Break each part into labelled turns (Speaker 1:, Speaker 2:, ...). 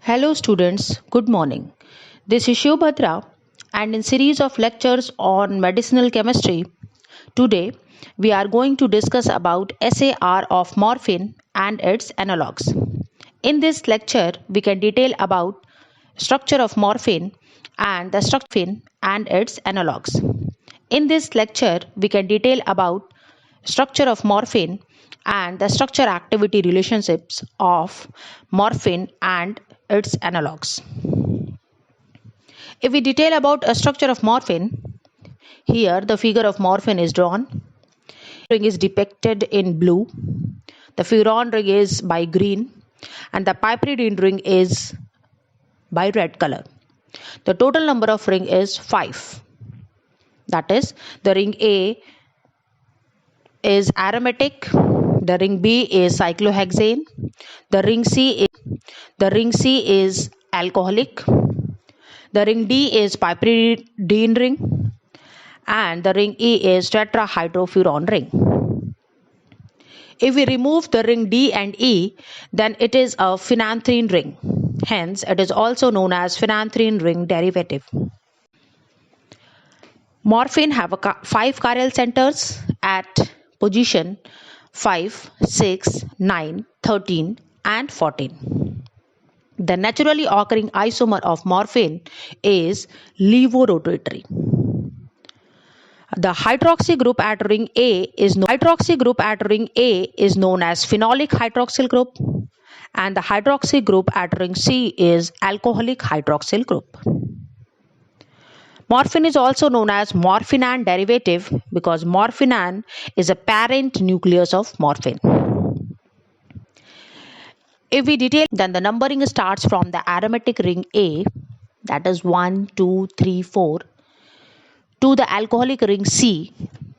Speaker 1: Hello students, good morning. This is Shubhadra and in series of lectures on medicinal chemistry, today we are going to discuss about SAR of morphine and its analogues. In this lecture, we can detail about structure of morphine and the structure and its analogues. In this lecture, we can detail about structure of morphine and the structure activity relationships of morphine and its analogues. If we detail about a structure of morphine, here the figure of morphine is drawn. Ring is depicted in blue, the furan ring is by green, and the piperidine ring is by red color. The total number of ring is 5. That is, the ring A is aromatic, the ring B is cyclohexane, the ring C is alcoholic, the ring D is piperidine ring, and the ring E is tetrahydrofuran ring. If we remove the ring D and E, then it is a phenanthrene ring. Hence, it is also known as phenanthrene ring derivative. Morphine have 5 chiral centers at position 5, 6, 9, 13 and 14. The naturally occurring isomer of morphine is levorotatory. The hydroxy group at ring A is known as phenolic hydroxyl group, and the hydroxy group at ring C is alcoholic hydroxyl group. Morphine is also known as morphinan derivative because morphinan is a parent nucleus of morphine. If we detail, then the numbering starts from the aromatic ring A, that is 1, 2, 3, 4, to the alcoholic ring C,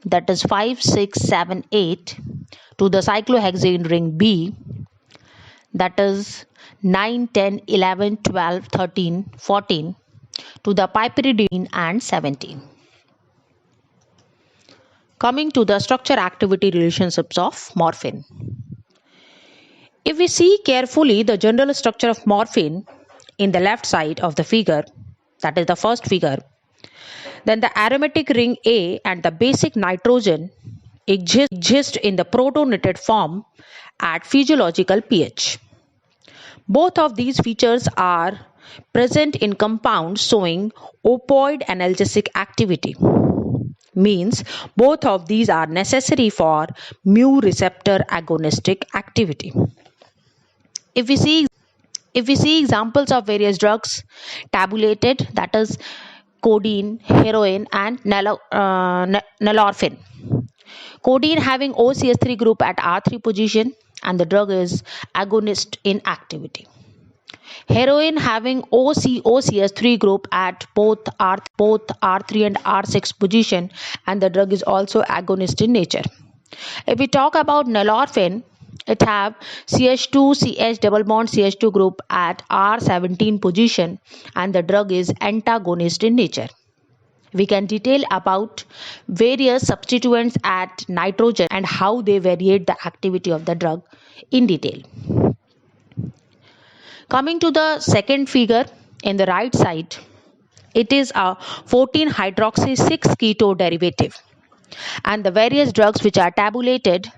Speaker 1: that is 5, 6, 7, 8, to the cyclohexane ring B, that is 9, 10, 11, 12, 13, 14, to the piperidine and 17. Coming to the structure activity relationships of morphine. If we see carefully the general structure of morphine in the left side of the figure, that is the first figure, then the aromatic ring A and the basic nitrogen exist in the protonated form at physiological pH. Both of these features are present in compounds showing opioid analgesic activity. Means both of these are necessary for mu receptor agonistic activity. If we see examples of various drugs tabulated, that is codeine, heroin and nalorphine. Codeine having OCS3 group at R3 position and the drug is agonist in activity. Heroin having OCS3 group at both R3 and R6 position and the drug is also agonist in nature. If we talk about nalorphine, it have CH2 CH double bond CH2 group at R17 position and the drug is antagonist in nature. We can detail about various substituents at nitrogen and how they variate the activity of the drug in detail. Coming to the second figure in the right side, it is a 14-hydroxy 6-keto derivative and the various drugs which are tabulated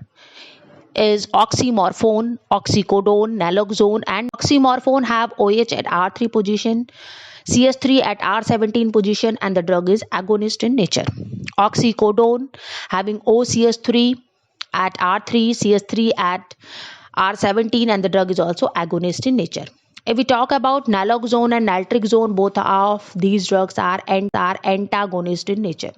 Speaker 1: is oxymorphone, oxycodone, naloxone, and oxymorphone have OH at R3 position, CS3 at R17 position and the drug is agonist in nature. Oxycodone having OCS3 at R3, CS3 at R17 and the drug is also agonist in nature. If we talk about naloxone and naltrexone, both of these drugs are antagonist in nature.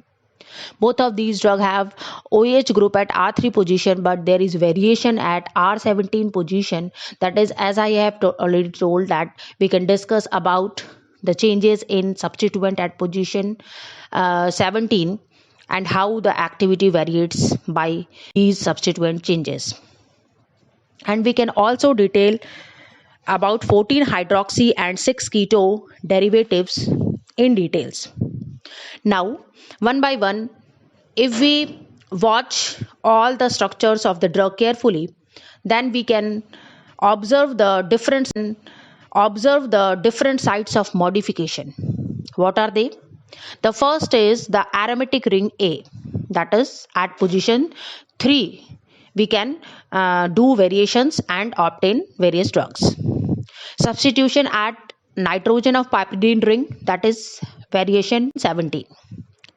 Speaker 1: Both of these drugs have OH group at R3 position, but there is variation at R17 position. That is, as I have already told, that we can discuss about the changes in substituent at position 17 and how the activity varies by these substituent changes. And we can also detail about 14-hydroxy and 6-keto derivatives in details. Now, one by one, if we watch all the structures of the drug carefully, then we can observe the difference in Observe the different sites of modification. What are they? The first is the aromatic ring A, that is at position 3. We can do variations and obtain various drugs. Substitution at nitrogen of piperidine ring, that is variation 17.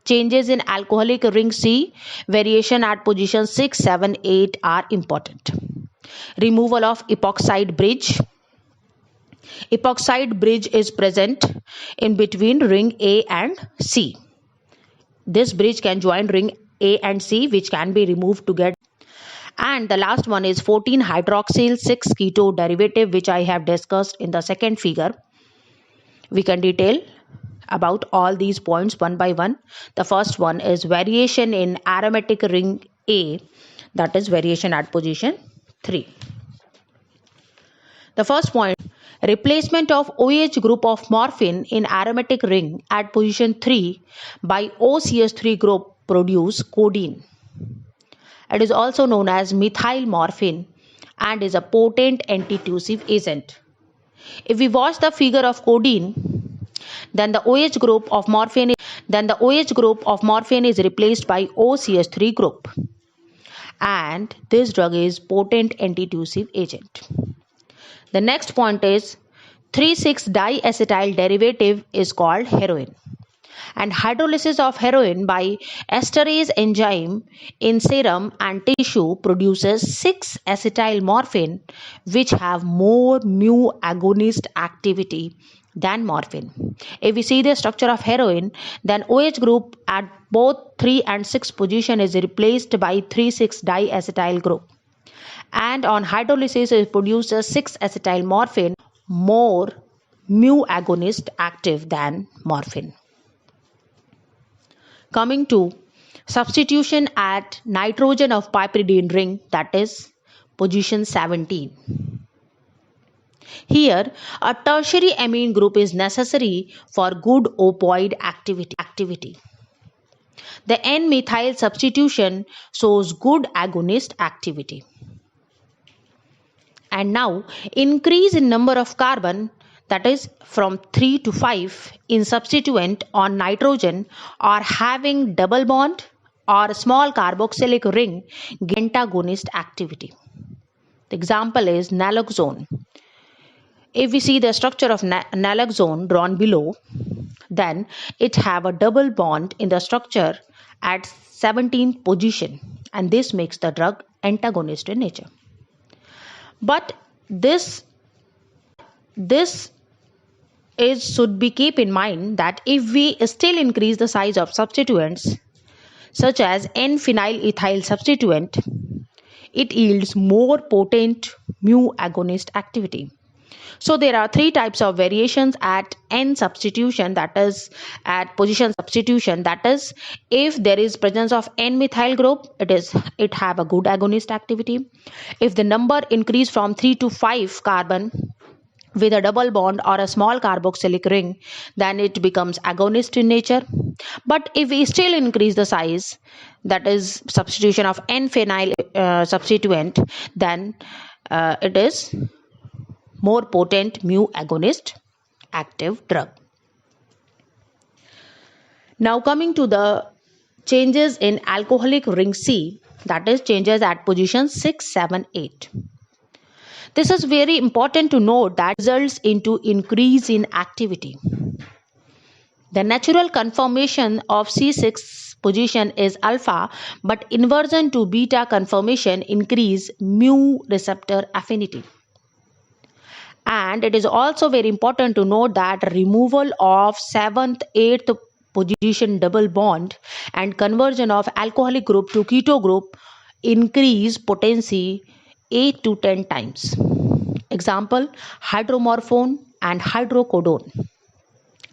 Speaker 1: Changes in alcoholic ring C, variation at position 6, 7, 8 are important. Removal of epoxide bridge. Epoxide bridge is present in between ring A and C. This bridge can join ring A and C, which can be removed to get. And the last one is 14 hydroxyl 6 keto derivative, which I have discussed in the second figure. We can detail about all these points one by one. The first one is variation in aromatic ring A, that is variation at position 3. The first point, replacement of OH group of morphine in aromatic ring at position 3 by OCH3 group produce codeine. It is also known as methyl morphine and is a potent antitussive agent. If we watch the figure of codeine, then the OH group of morphine is replaced by OCH3 group, and this drug is potent antitussive agent. The next point is 3,6-diacetyl derivative is called heroin, and hydrolysis of heroin by esterase enzyme in serum and tissue produces 6-acetyl morphine, which have more mu agonist activity than morphine. If we see the structure of heroin, then OH group at both 3 and 6 position is replaced by 3,6-diacetyl group, and on hydrolysis it produces 6-acetyl morphine, more mu agonist active than morphine. Coming to substitution at nitrogen of piperidine ring, that is position 17. Here, a tertiary amine group is necessary for good opioid activity. The N-methyl substitution shows good agonist activity. And now, increase in number of carbon, that is from 3 to 5 in substituent on nitrogen or having double bond or small carboxylic ring gain antagonist activity. The example is naloxone. If we see the structure of naloxone drawn below, then it have a double bond in the structure at 17th position, and this makes the drug antagonist in nature. But this should be keep in mind that if we still increase the size of substituents such as N-phenylethyl substituent, it yields more potent mu agonist activity. So there are 3 types of variations at N substitution, that is at position substitution, that is if there is presence of N-methyl group, it have a good agonist activity. If the number increase from 3 to 5 carbon with a double bond or a small carboxylic ring, then it becomes agonist in nature. But if we still increase the size, that is substitution of N-phenyl substituent, then it is more potent mu agonist active drug. Now coming to the changes in alcoholic ring C, that is changes at position 6, 7, 8. This is very important to note that results into increase in activity. The natural conformation of C6 position is alpha, but inversion to beta conformation increase mu receptor affinity. And it is also very important to note that removal of 7th, 8th position double bond and conversion of alcoholic group to keto group increase potency 8 to 10 times. Example, hydromorphone and hydrocodone.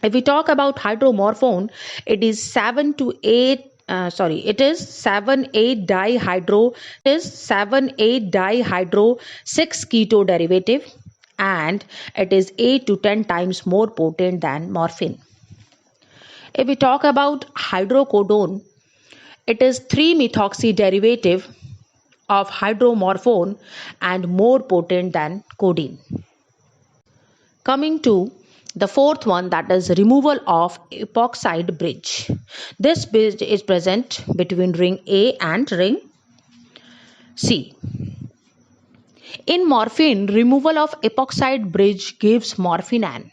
Speaker 1: If we talk about hydromorphone, it is 7 8 dihydro 6 keto derivative, and it is 8 to 10 times more potent than morphine. If we talk about hydrocodone, it is 3-methoxy derivative of hydromorphone and more potent than codeine. Coming to the fourth one, that is removal of epoxide bridge. This bridge is present between ring A and ring C. In morphine, removal of epoxide bridge gives morphinan,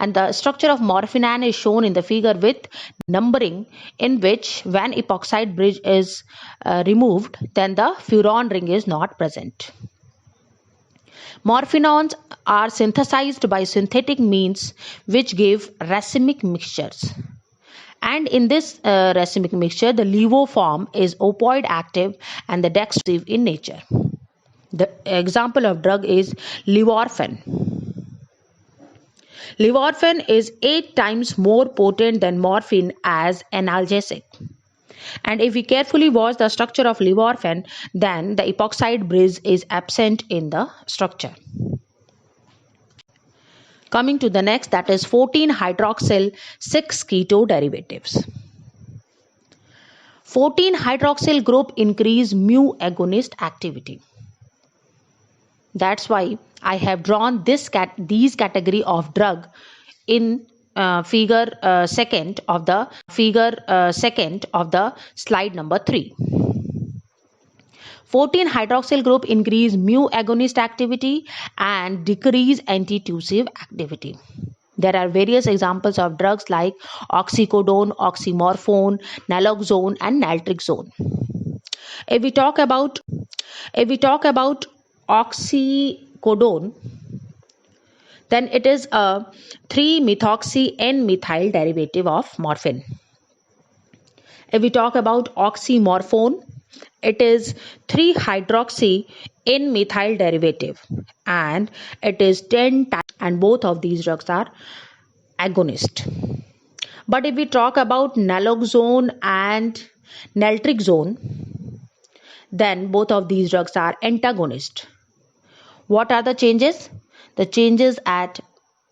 Speaker 1: and the structure of morphinan is shown in the figure with numbering, in which when epoxide bridge is removed, then the furon ring is not present. Morphinones are synthesized by synthetic means which give racemic mixtures. And in this racemic mixture, the levo form is opoid active and the dextrosive in nature. The example of drug is levorphan. Levorphan is 8 times more potent than morphine as analgesic. And if we carefully watch the structure of levorphan, then the epoxide bridge is absent in the structure. Coming to the next, that is 14-hydroxyl 6-keto derivatives. 14-hydroxyl group increase mu agonist activity. That's why I have drawn these category of drug in figure second of the slide number 3. 14-hydroxyl group increase mu agonist activity and decrease antitussive activity. There are various examples of drugs like oxycodone, oxymorphone, naloxone, and naltrexone. If we talk about oxycodone, then it is a 3-methoxy-N-methyl derivative of morphine. If we talk about oxymorphone, it is 3-hydroxy-N-methyl derivative, and it is 10 times, and both of these drugs are agonist. But if we talk about naloxone and naltrexone, then both of these drugs are antagonist. What are the changes? The changes at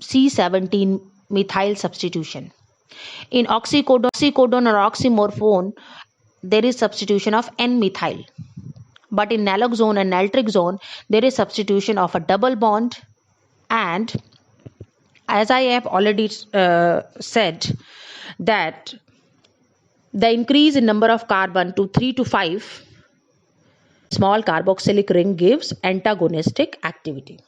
Speaker 1: C17 methyl substitution. In oxycodone or oxymorphone, there is substitution of N-methyl. But in naloxone and naltrexone, there is substitution of a double bond, and as I have already said, that the increase in number of carbon to 3 to 5 small carboxylic ring gives antagonistic activity.